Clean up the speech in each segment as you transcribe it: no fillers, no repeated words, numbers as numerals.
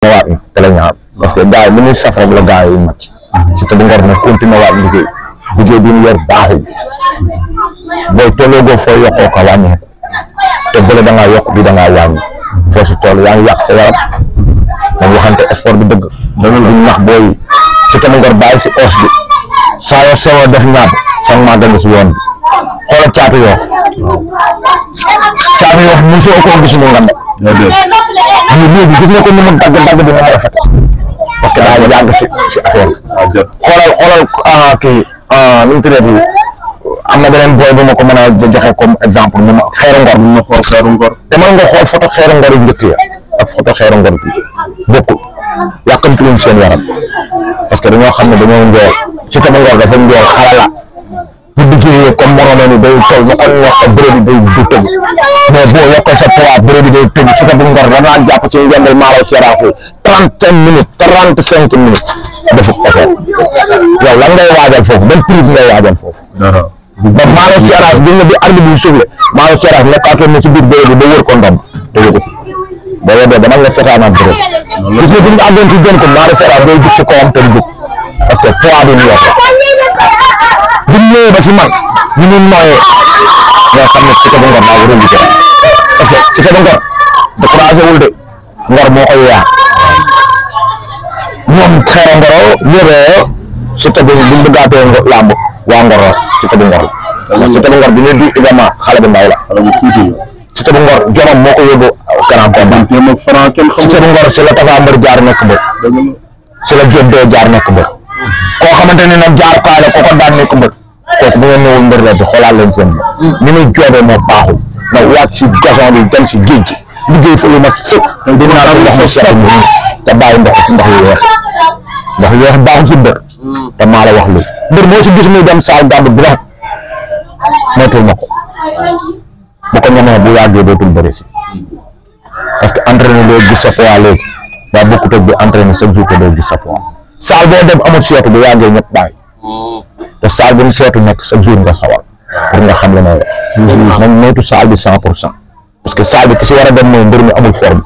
waat na te la ñaar parce que gars yi li ñuy saf rek la gars yi màcc si te bu ngor na continué waat liggéey bi ñu yor baaxul booy tolloo goo foo yokkoo ko wàññeeku te bële da ngaa yokk bi da ngaa wàññi foo si toll yaa ngi yàq sa yaram dañ waxante sport bi dëgg duñ nax booy si te bu ngor bàyyi si os bi saa yoo sewoo def ñaar sang maa dem si yoon bi xoolal caatu yoof mosoo koo gis mu ngande léegi gis nga ko ni mu dagg bi nga rafet parce que daa yàgg si affaire xoolal kii nu mu tuddati am na beneen booy bu ma ko mën a joxe comme exemple mu ma xeeru ngor mu ma xool xeeru ngor te mën nga xool photo xeeru ngor yu njëkk ya ak photo xeeru ngor bi bokkul yàkkamti luñ seen yaram parce que dañoo xam ne dañoo njool si tama ngor dafa njool xalala bu liggéeyee comme moromé ni day toll ba kon wax bëre bi day du tëgg mais boo yokkee sa poids bëre bi day tëgg si ta bu ngor danaa jàpp ci ngembal maalo Seras 35 minutes defut effort yow lan ngay waajal foofu ban prise ngay waajal foofu ba maalo Seras bi nga bi arbitre bi soufflé maalo Seras nekkaatoon na ci biir bëre bi ba wër ko ndom te yëgut boo yebee dama nga seetaanaat bëre gis nga bu ñu àggoon ci gën ko maalo Seras day jug si kawam te du jug parce que poids bi ñu yokk bu ñu ñëwee ba si man ñu mun nooyee nga xam ne Siteu bu Ngor daa war a liggéey parce que Siteu bu Ngor découragé wul de Ngor moo koy yaa ñoom xeeru Ngoro yóbee Siteu bu ñu bëggaatee làmb waa Ngor la Siteu bu Ngor la Siteu bu Ngor bi ñu di également xale bu ndaw la xale bu tuuti la Siteu bu Ngor jomam moo ko yóbbu grand combat Siteu bu Ngor si la Tapha Mbeur jaar nekk mbër si la Diop doo jaar nekk mbër koo xamante ne nag jaar kaay la ko daan nekk mbër kooku bu ngeen ñëwul mbër la di xoolaat leen seen bopp ni muy joobee moo baaxul nag wàcc si gazon bi dem si géej gi liggéey fa lu mat sëkk di naan ndox mu set mi te bàyyi ndox yu weex baaxul si mbër te maa la wax lu mbër moo si gis muy dem saal gàddu bu moytul ma ko bu ko ñemee bu yàggee dootul bëri si parce que entraîné doo gis sa poids léegi daa bokkut ak bi entraîné chaque jour te doo gis sa poids saal boo dem amul seetu bu yàggee ñëpp bàyyi te saal bu ñu seetu nekk chaque jour nga sawar pour nga xam la may wax nañ moytu saal bi 100% parce que saal bi ki si war a dem mooy mbir mi amul forme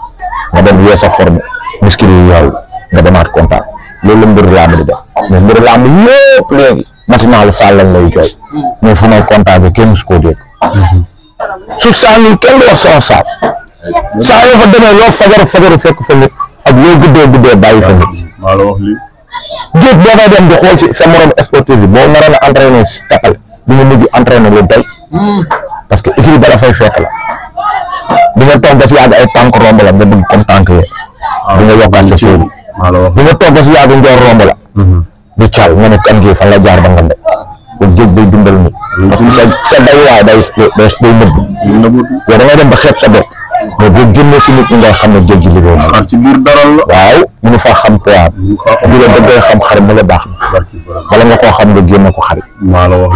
nga dem yee sa forme muscle yi yow nga demaat contact loolu la mbir làmb di def mais mbir làmb yëpp léegi matinalu saal lañ lay jooy mais fu may contact bi kenn musu koo dégg suuf saal yi kenn du wax sama saal saa yoo fa demee loo fagaru fekk fa nit ak loo guddee bàyyi fa nit géej boo fay dem di xool si sa morom sportif bi boo naroon a entraîné si tapal di nga mujj entraîné lu doy parce que équipe ba la fay fekk la di nga toog ba si yàgg ay tànk romb la nga bëgg comme tànk yee di nga yokkaat sa suuf di nga toog ba si yàgg njoor romb la di cal nga ne kan gi fan la jaar ba nga de kon géej day dundal nit parce que sa daywaay day nëbb yow da ngay dem ba xeeb sa bopp mais boo génnee si nit ñi ngay xam ne géej gi liggéey na xar ci biir dara la waaw mënu faa xam poids bi da ngay xam xarit mu la baax na wala nga koo xam nga génne ko xarit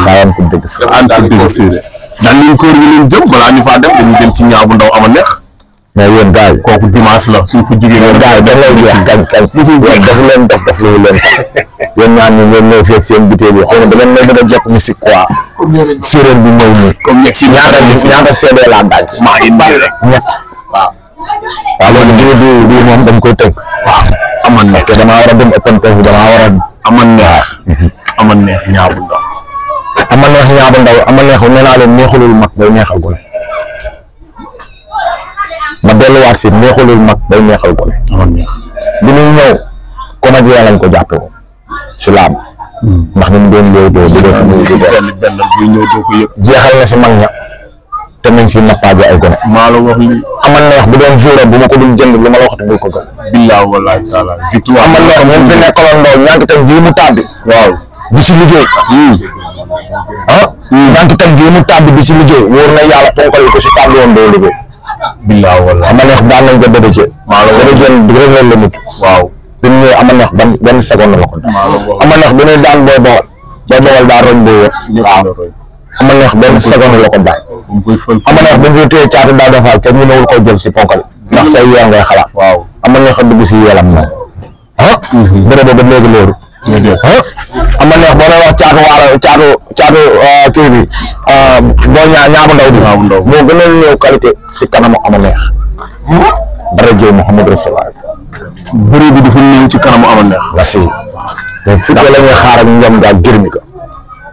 xaayaan ko dëgg si daan leen koor yi leen jëm balaa ñu faa dem dañu dem ci ñaaw bu ndaw ama neex mais yéen gars yi kooku dimanche la suñ fa jógee ngeen gars yi da lay jeex kañ daf leen def lu leen sax yéen ñaan ñi ngeen ñëw fekk seen butéel yi xëy na da ngeen may bëgg a jekk ni si quoi séeréer bi ñëw nii comme ñett si ñaata CD laa daaj maa ngi bàyyi rek ñett waaw loolu bii moom dañ koy tënk waaw aman neex parce que damaa war a dem open press bi damaa war a aman neex ñaaw bu ndaw aman neex nee naa leen neexulul mag day neexal gone ma delluwaat si neexulul mag day neexal gone aman neex bi muy ñëw comédien lañ ko jàppe woon si laam ndax ni mu doon looy doo di def muy di benn buy ñëw doo ko yëg jeexal na si mag ña te nañ si nappaaje ay gone maa la wax li aman neex bu doon jour bu ma ko dul jënd li ma la waxati bul ko gëm billaahi wallaahi taala victoire aman neex moom fi nekkaloon ndaw ñànk tam bii mu tàbbi waaw bi si liggéey ñànk tam bii mu tàbbi bi si liggéey wóor na yàlla ponkal ko si tàbbi woon doo liggéey billaahi wallaahi aman neex daan nañ ko dëdëjee maa la dëdëjee révél la nit waaw bi mu ñëwee aman neex benn seconde la ko aman neex bi muy daan booy bawal daa roñ booy waaw aman neex benn seconde la ko daan ama neex bañ koy téye caatu daa defaal kenn ñu newul koy jël si ponkal ndax say yee ngay xalaat waaw ama neex a dugg si yeelam noonu bëre ba léegi loolu ama neex boo lay wax caatu kii bi boo ñaabu ndaw bi moo gën a néew qualité si kanamu ama neex dara jëw Muhammad Rasulullah bëri bi dafa néew ci kanamu ama neex. merci te fi la ñuy xaar ak ñoom daal gërëmi ko.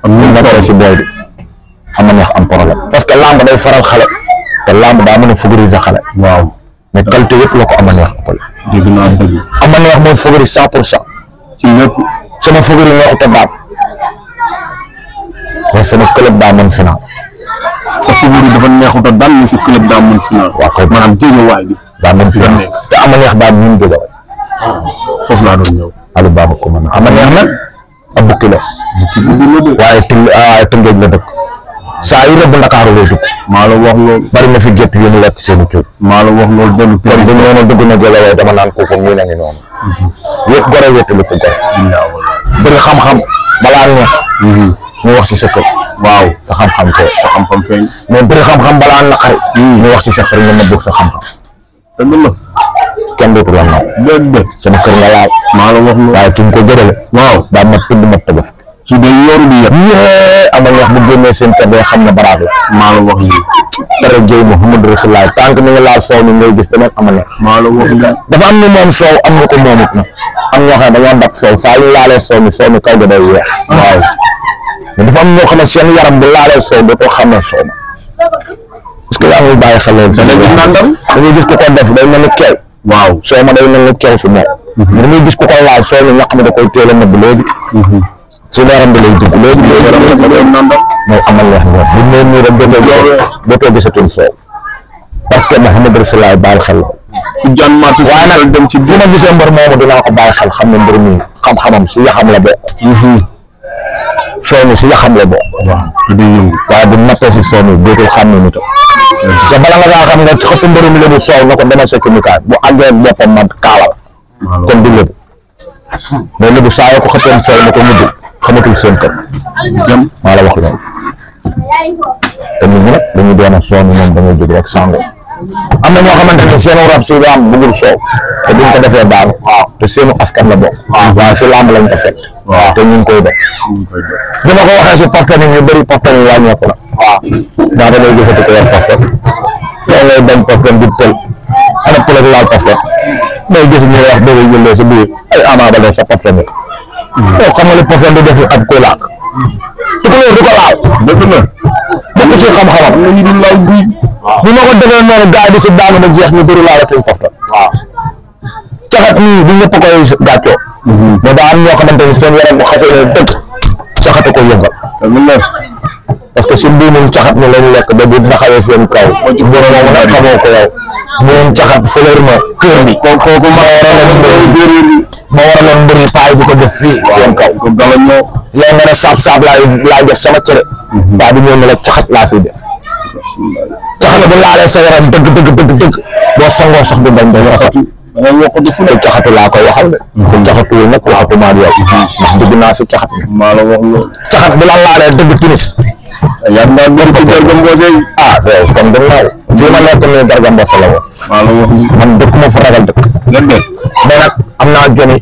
am ñu nekkee si booy bi ama neex am problème parce que lamb day faral xale te lamb daa mën a favoriser xale. waaw mais qualité yëpp la ko ama neex ëppale. dégg naa dëgg. ama neex mooy favori 100% ci lépp. sama favori neexut a baat mais sama club daa mën final. sa favori dafa neexut a daan mais sa club daa mën final. waaw koy maanaam jéejewaay bi. daa mën final te ama neex daa mën jóge waay. foofu laa doon ñëw. Aliou Baba ko mën a ama neex nag ab bukki la. waaye Tëngéej la dëkk. saa yu rëbb Ndakaaru lay dugg. maa la wax loolu. bari na fi gétt yu mu lekk seen i cuuj. maa la wax loolu dellu. kon bu ñu mënoon a dugg na jële waaye dama naan kooku mii na ngi noonu. yëpp gore wéttali ko gore. bëri xam-xam balaa neex. ñu wax ci sa kër. waaw sa xam-xam fee. sa xam-xam feeñ. mais bëri xam-xam balaa naqari. ñu wax ci sa kër nga nëbb sa xam-xam. dëgg la. kenn dootu la naw. déedéet. sama kër nga laal. maa la wax loolu. waaye ki nga ko jëlale. waaw daa mat tudd mat tëbëf. su dee yoru di yëpp. ama neex bu génnee seen kër day xam ne baraag la. maa la wax lii. dara jëy Mouhamadou Rasulullah tànk mi nga laal soow mi ngay gis dana ama neex. maa la wax lii. dafa am ñu moom soow am ñu ko moomut nag. am ñoo xam ne dañoo dab soow saa yu laalee soow mi kaw ga day weex. waaw mais dafa am ñoo xam ne seen yaram bu laalee soow dootoo xam ne soow ma. parce que yaa ngi bàyyi xel loolu. dañuy gis ku ko def day mel ni keew. waaw soow ma day mel ni keew si moom. dañuy gis ku ko laal soow mi ñaq mi da koy teel a nëbb léegi. su yaram bi lay dugg léegi mooy amal neex ñoom bu ñu nii rek dootoo gisatuñ soow parce que Mouhamadou Rasulullah bàyyi xel lool. ku jaan maatu waaye nag dem ci fu ma gisee mbër moomu dinaa ko bàyyi xel xam ne mbër mi xam-xamam si yaxam la bokk. soow mi si yaxam la bokk. waaw te day yëngu. waaye bu nattee si soow mi dootul xam ne nitam. te bala nga kaa xam ne xëpp mbër mi la du soow na ko demal sa communication bu àggee boppam ma kaala la. kon du lébu mais lébu saa yoo ko xëppeen soow na ko mujj xamatul seen kër. dem maa la wax loolu. te nit ñi nag dañuy doon a soow mi moom da ngay jóg rek sango. am na ñoo xamante ne seen rab si laam bëggul soow te duñ ko defee daanu. waaw te seenu askan la bokk. waaw si laam lañ ko fekk. waaw te ñu ngi koy def. bi ma ko waxee si paftan yi ñu bëri paftan yi wàññeeku na. waaw daa da ngay jëfati ko yor paftan. yow ngay bañ paftan di tël ana pël ak laal paftan day gis ñu wax dëgg jëlee sa biir ay Ama Baldé sa paftan yi. yow xam nga ne paftan di def ab koy laak. te ku du ko laal. dëgg la bokk ci xam-xamam. ñu du laal bi bu ma ko defee noonu gars yi di si daanu ba jeex ñu bëri laalatuñ paftan. waaw caxat nii du ñëpp koy gàccoo. mais daa am ñoo xamante ni seen yaram bu xasee dëgg caxate ko yëngal. parce que si mbuumum caxat mi lañ lekk ba bu naxawee seen kaw. ci borom moomu nag xamoo ko yow. mbuumum caxat fleur ma kër bi. kooku ma waraloon mbëri paay bi ko def fii seen kaw. yow nga ne saab laay def sama cere. daa di ñëw ne la caxat laa siy def. caxat bu laalee sa yaram dëgg boo sangoo sax du bañ day fasatu. da ngay yokk di fu ne caxatu laa koy waxal de. te caxatuwul nag waxatuma ak yow. ndax dugg naa si caxat bi. maa la wax loolu. caxat bu la laalee dëgg timis. yaa ngi doon ci Garga Mbossé. ah yow kon du naaw. fii ma nekk nii Garga Mbossé la woon. maa la wax man dëkk ma fa ragal dëkk. dëgg mais nag am naa joni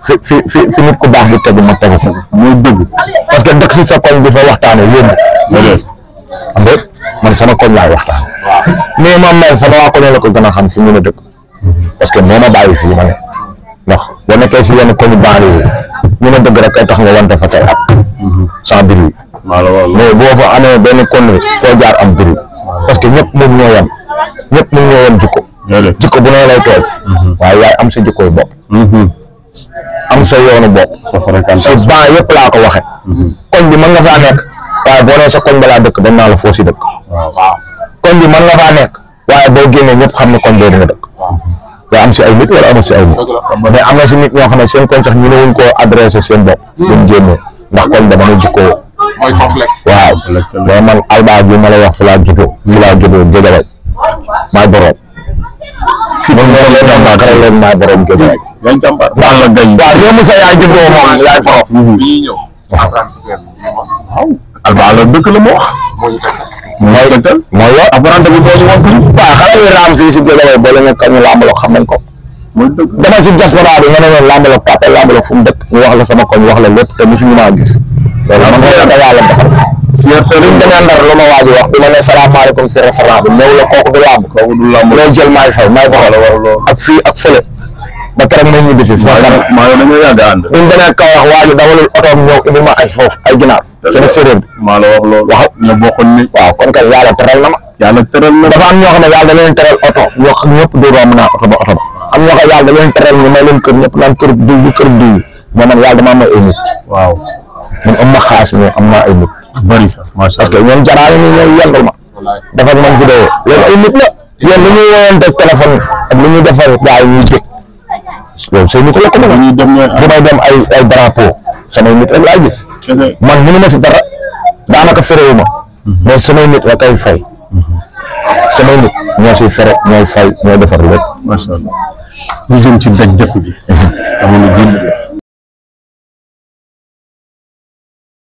fi nit ku baax di tegu ma tegu fa. muy dëgg. parce que dëkk si sa koñ bi fa waxtaanee yéen. am déet man sama koñ laay waxtaanee. mais moom mel sama waa koñ la ko gën a xam si ñu ne dëkk. parce que moo ma bàyyi fii ma ne ndax boo nekkee si yenn koñu baale yi ñu ne dëgg rek kay tax nga wante fa say at sans bruit mais boo fa amee benn connerie foo jaar am bruit parce que ñëpp moom ñoo yem jikko bu ne lay toog waaye yaay am sa jikkoy bopp am sa yoonu bopp si ban yëpp laa ko waxe koñ bi mën nga faa nekk waaye boo nee sa koñ balaa dëkk dañ naa la foo si dëkk koñ bi mën nga faa nekk waaye boo génnee ñëpp xam ne koñ boobu nga dëkk yaa am si ay nit wala amul si ay nit mais am na si nit ñoo xam ne seen koñ sax ñu ne wuñ koo adressé seen bopp buñ génnee ndax koñ ba dama jikkoo mooy complexe waaw mais man alba bi ma la wax fi laa juddoo Géejawaay maay borom fi man leen maay borom Géejawaay waaw yow mu sa yaay juddoo moom yaay borom alba la dëkk la mu wax mooy yow apprenti bi moo ñu woon kuñ waaw xale yi raam fii si Géejawaay boo leen nekk ñu làmbaloog xam nañ ko dama si diaspora bi nga ne leen làmbaloog kàppal làmbaloog fu mu dëkk ñu wax la sama koñ wax la lépp te mosuñu maa gis loolu man moo la yàlla defal fierté liñ demee Ndar lu ma waaj wax bi ma ne salaamaaleykum si restaurant bi ñëw la kooku du làmb loo jël maay fay maay boxal ak fii ak fële ba keroog may ñibbi si sama kanam maa yow dañoo yàgg a ànd. buñ demee Kaolack waa ji dawalul otoom ñëw indi ma ay foofu ay ginaar sama séeréer bi maa la wax loolu. waaw ñoo bokkoon ni. waaw kon kay yàlla teral na ma yàlla tëral na. dafa am ñoo xam ne yàlla da leen teral oto ñoo xam ñëpp doo romb naa oto ba am ñoo xam yàlla da leen teral ñu may leen kër ñëpp naan kër diw bi kër diw mais man yàlla damaa may ay nit waaw man am ma xaas mais am naa ay nit bari sax macha parce que allah. ñoom jaraani ni ñooy yendal ma dafa man vidéo loolu ay nit la yéen li ñuy woowante téléphone ak li ñuy defar gars yi ñuy dégg loolu say nit la ko mën ñuy dem ñooy bu may dem ay drapeau samay nit rek laay gis man mënu ma si dara daanaka ferewu ma mais samay nit rek ay fay samay nit ñoo siy fere ñooy fay ñooy defar lépp macha allah. ñu jëm ci daj dëkk bi. jamono bii